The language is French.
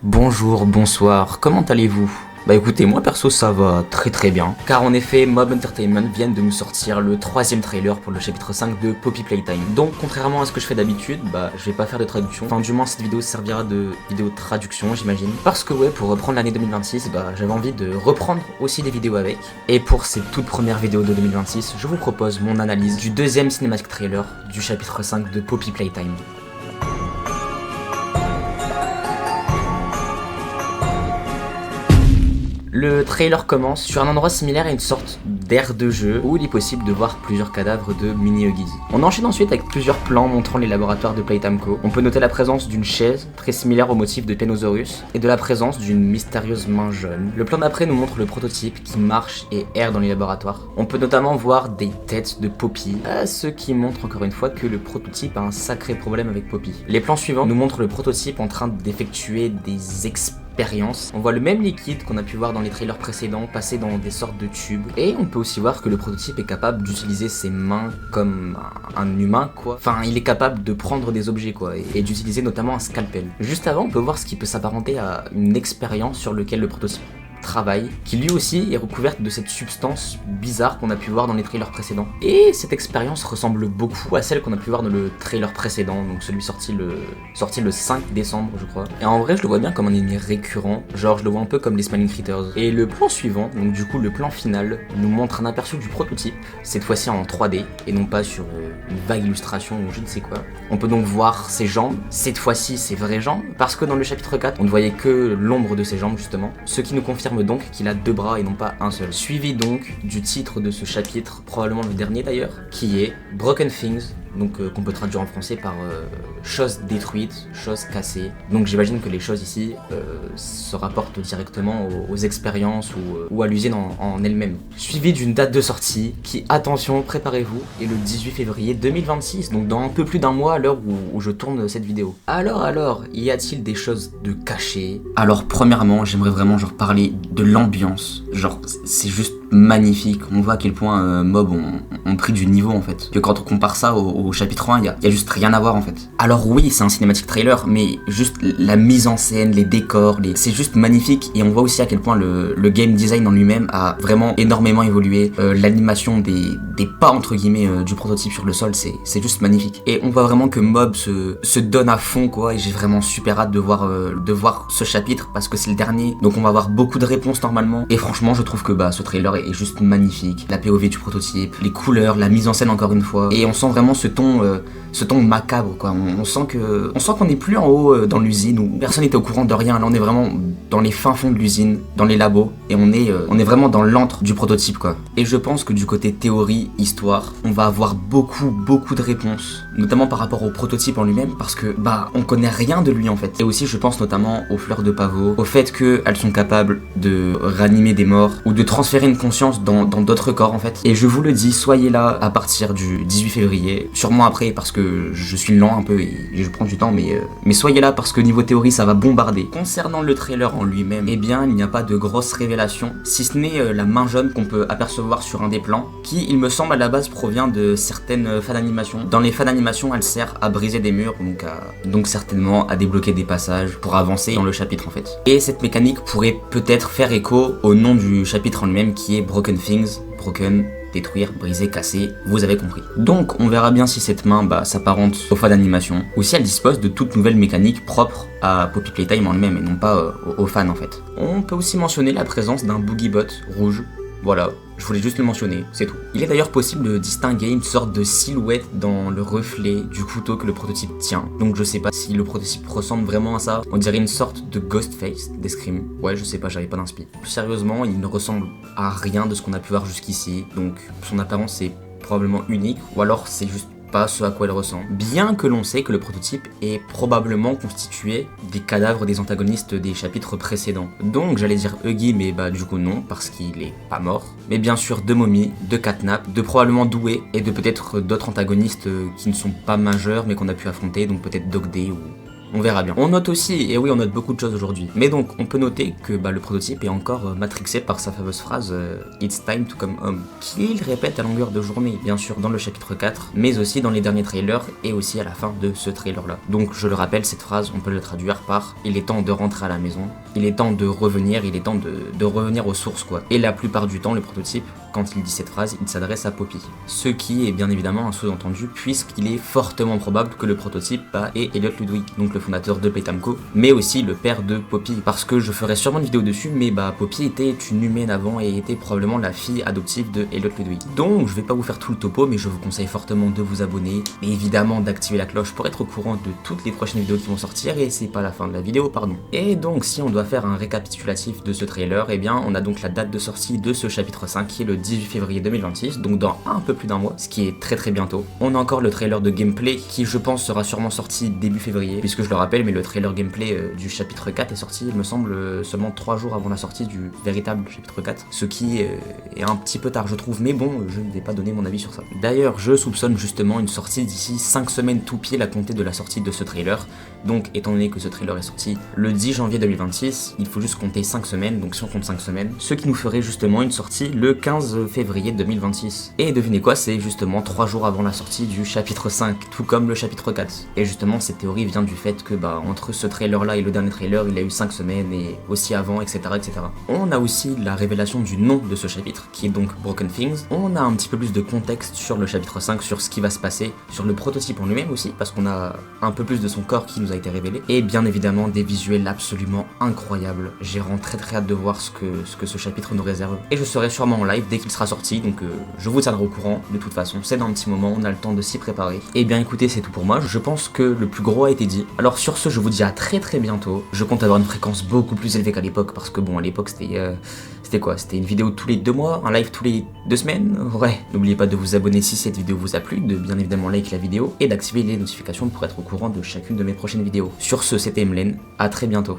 Bonjour, bonsoir, comment allez-vous? Bah écoutez, moi perso ça va très bien, car en effet Mob Entertainment viennent de nous sortir le 3ème trailer pour le chapitre 5 de Poppy Playtime. Donc contrairement à ce que je fais d'habitude, bah je vais pas faire de traduction, enfin du moins cette vidéo servira de vidéo de traduction j'imagine. Parce que ouais, pour reprendre l'année 2026, bah j'avais envie de reprendre aussi des vidéos avec. Et pour cette toute première vidéo de 2026, je vous propose mon analyse du 2ème cinématique trailer du chapitre 5 de Poppy Playtime. Le trailer commence sur un endroit similaire à une sorte d'aire de jeu où il est possible de voir plusieurs cadavres de mini-huggies. On enchaîne ensuite avec plusieurs plans montrant les laboratoires de Playtime Co. On peut noter la présence d'une chaise très similaire au motif de Penosaurus et de la présence d'une mystérieuse main jaune. Le plan d'après nous montre le prototype qui marche et erre dans les laboratoires. On peut notamment voir des têtes de Poppy, ce qui montre encore une fois que le prototype a un sacré problème avec Poppy. Les plans suivants nous montrent le prototype en train d'effectuer des expériences. On voit le même liquide qu'on a pu voir dans les trailers précédents passer dans des sortes de tubes. Et on peut aussi voir que le prototype est capable d'utiliser ses mains comme un humain quoi. Enfin il est capable de prendre des objets quoi et d'utiliser notamment un scalpel. Juste avant on peut voir ce qui peut s'apparenter à une expérience sur lequel le prototype travail, qui lui aussi est recouverte de cette substance bizarre qu'on a pu voir dans les trailers précédents. Et cette expérience ressemble beaucoup à celle qu'on a pu voir dans le trailer précédent, donc celui sorti le 5 décembre je crois. Et en vrai je le vois bien comme un ennemi récurrent, genre je le vois un peu comme les Smiling Critters. Et le plan suivant, donc du coup le plan final, nous montre un aperçu du prototype, cette fois-ci en 3D, et non pas sur une vague illustration ou je ne sais quoi. On peut donc voir ses jambes, cette fois-ci ses vraies jambes, parce que dans le chapitre 4 on ne voyait que l'ombre de ses jambes justement, ce qui nous confirme donc qu'il a 2 bras et non pas un seul. Suivi donc du titre de ce chapitre, probablement le dernier d'ailleurs, qui est Broken Things, donc qu'on peut traduire en français par choses détruites, choses cassées. Donc j'imagine que les choses ici se rapportent directement aux expériences ou à l'usine en elle-même. Suivi d'une date de sortie qui, attention, préparez-vous, est le 18 février 2026, donc dans un peu plus d'un mois à l'heure où je tourne cette vidéo. Alors, y a-t-il des choses de cachées? Alors premièrement, j'aimerais vraiment parler de l'ambiance. Genre c'est juste magnifique, on voit à quel point Mob ont pris du niveau en fait. Que quand on compare ça au chapitre 1, il y a juste rien à voir en fait. Alors oui, c'est un cinématique trailer, mais juste la mise en scène, les décors, c'est juste magnifique. Et on voit aussi à quel point le game design en lui-même a vraiment énormément évolué. L'animation des pas entre guillemets du prototype sur le sol, c'est juste magnifique. Et on voit vraiment que Mob se donne à fond quoi, et j'ai vraiment super hâte de voir ce chapitre parce que c'est le dernier. Donc on va avoir beaucoup de réponses normalement. Et franchement, je trouve que ce trailer est juste magnifique. La POV du prototype, les couleurs, la mise en scène encore une fois. Et on sent vraiment ce ton macabre quoi. On sent qu'on n'est plus en haut dans l'usine où personne n'était au courant de rien. Là on est vraiment dans les fins fonds de l'usine, dans les labos, et on est vraiment dans l'antre du prototype quoi. Et je pense que du côté théorie, histoire, on va avoir beaucoup de réponses, notamment par rapport au prototype en lui-même, parce que on connaît rien de lui en fait. Et aussi je pense notamment aux fleurs de pavot, au fait qu'elles sont capables de ranimer des morts ou de transférer une conscience dans d'autres corps en fait. Et je vous le dis, soyez là à partir du 18 février, sûrement après parce que je suis lent un peu et je prends du temps, mais soyez là parce que niveau théorie ça va bombarder. Concernant le trailer en lui-même, eh bien il n'y a pas de grosses révélations, si ce n'est la main jaune qu'on peut apercevoir sur un des plans, qui il me semble à la base provient de certaines fan animations. Dans les fan animations elle sert à briser des murs, donc certainement à débloquer des passages pour avancer dans le chapitre en fait. Et cette mécanique pourrait peut-être faire écho au nom du chapitre en lui-même qui est Broken Things, broken, détruire, briser, casser, vous avez compris. Donc on verra bien si cette main s'apparente aux fans d'animation ou si elle dispose de toute nouvelle mécanique propre à Poppy Playtime en lui-même et non pas aux fans en fait. On peut aussi mentionner la présence d'un Boogiebot rouge. Voilà, je voulais juste le mentionner, c'est tout. Il est d'ailleurs possible de distinguer une sorte de silhouette dans le reflet du couteau que le prototype tient. Donc je sais pas si le prototype ressemble vraiment à ça. On dirait une sorte de Ghostface des Scream. Ouais, je sais pas, j'avais pas d'inspi. Plus sérieusement, il ne ressemble à rien de ce qu'on a pu voir jusqu'ici. Donc son apparence est probablement unique, ou alors c'est juste pas ce à quoi elle ressemble. Bien que l'on sait que le prototype est probablement constitué des cadavres des antagonistes des chapitres précédents. Donc j'allais dire Huggy, mais bah du coup non, parce qu'il est pas mort. Mais bien sûr de Mommy, de Catnap, de probablement Doué, et de peut-être d'autres antagonistes qui ne sont pas majeurs mais qu'on a pu affronter, donc peut-être Dog Day ou... On verra bien. On note aussi, et oui on note beaucoup de choses aujourd'hui, mais donc on peut noter que le prototype est encore matrixé par sa fameuse phrase It's time to come home, qu'il répète à longueur de journée, bien sûr dans le chapitre 4, mais aussi dans les derniers trailers et aussi à la fin de ce trailer là. Donc je le rappelle, cette phrase on peut la traduire par il est temps de rentrer à la maison, il est temps de revenir, il est temps de revenir aux sources quoi. Et la plupart du temps le prototype, quand il dit cette phrase, il s'adresse à Poppy. Ce qui est bien évidemment un sous-entendu puisqu'il est fortement probable que le prototype est Elliot Ludwig, donc le fondateur de Playtime Co, mais aussi le père de Poppy, parce que je ferai sûrement une vidéo dessus, mais Poppy était une humaine avant et était probablement la fille adoptive de Elliot Ludwig. Donc je vais pas vous faire tout le topo, mais je vous conseille fortement de vous abonner, et évidemment d'activer la cloche pour être au courant de toutes les prochaines vidéos qui vont sortir, et c'est pas la fin de la vidéo, pardon. Et donc si on doit faire un récapitulatif de ce trailer, eh bien on a donc la date de sortie de ce chapitre 5 qui est le 18 février 2026, donc dans un peu plus d'un mois, ce qui est très bientôt. On a encore le trailer de gameplay qui je pense sera sûrement sorti début février, puisque je le rappelle, mais le trailer gameplay du chapitre 4 est sorti, il me semble, seulement 3 jours avant la sortie du véritable chapitre 4, ce qui est un petit peu tard je trouve, mais bon, je ne vais pas donner mon avis sur ça. D'ailleurs, je soupçonne justement une sortie d'ici 5 semaines tout pied à compter de la sortie de ce trailer, donc étant donné que ce trailer est sorti le 10 janvier 2026, il faut juste compter 5 semaines, donc si on compte 5 semaines, ce qui nous ferait justement une sortie le 15 février 2026. Et devinez quoi, c'est justement 3 jours avant la sortie du chapitre 5, tout comme le chapitre 4. Et justement, cette théorie vient du fait que entre ce trailer là et le dernier trailer, il a eu 5 semaines et aussi avant, etc. On a aussi la révélation du nom de ce chapitre, qui est donc Broken Things. On a un petit peu plus de contexte sur le chapitre 5, sur ce qui va se passer, sur le prototype en lui-même aussi, parce qu'on a un peu plus de son corps qui nous a été révélé. Et bien évidemment, des visuels absolument incroyables. J'ai vraiment très hâte de voir ce que ce chapitre nous réserve. Et je serai sûrement en live dès qu'il sera sorti, donc je vous tiendrai au courant. De toute façon, c'est dans un petit moment, on a le temps de s'y préparer. Et bien écoutez, c'est tout pour moi. Je pense que le plus gros a été dit. Alors sur ce, je vous dis à très bientôt. Je compte avoir une fréquence beaucoup plus élevée qu'à l'époque, parce que bon, à l'époque c'était quoi? C'était une vidéo tous les 2 mois, un live tous les 2 semaines? Ouais. N'oubliez pas de vous abonner si cette vidéo vous a plu, de bien évidemment like la vidéo et d'activer les notifications pour être au courant de chacune de mes prochaines vidéos. Sur ce, c'était Emlen, à très bientôt.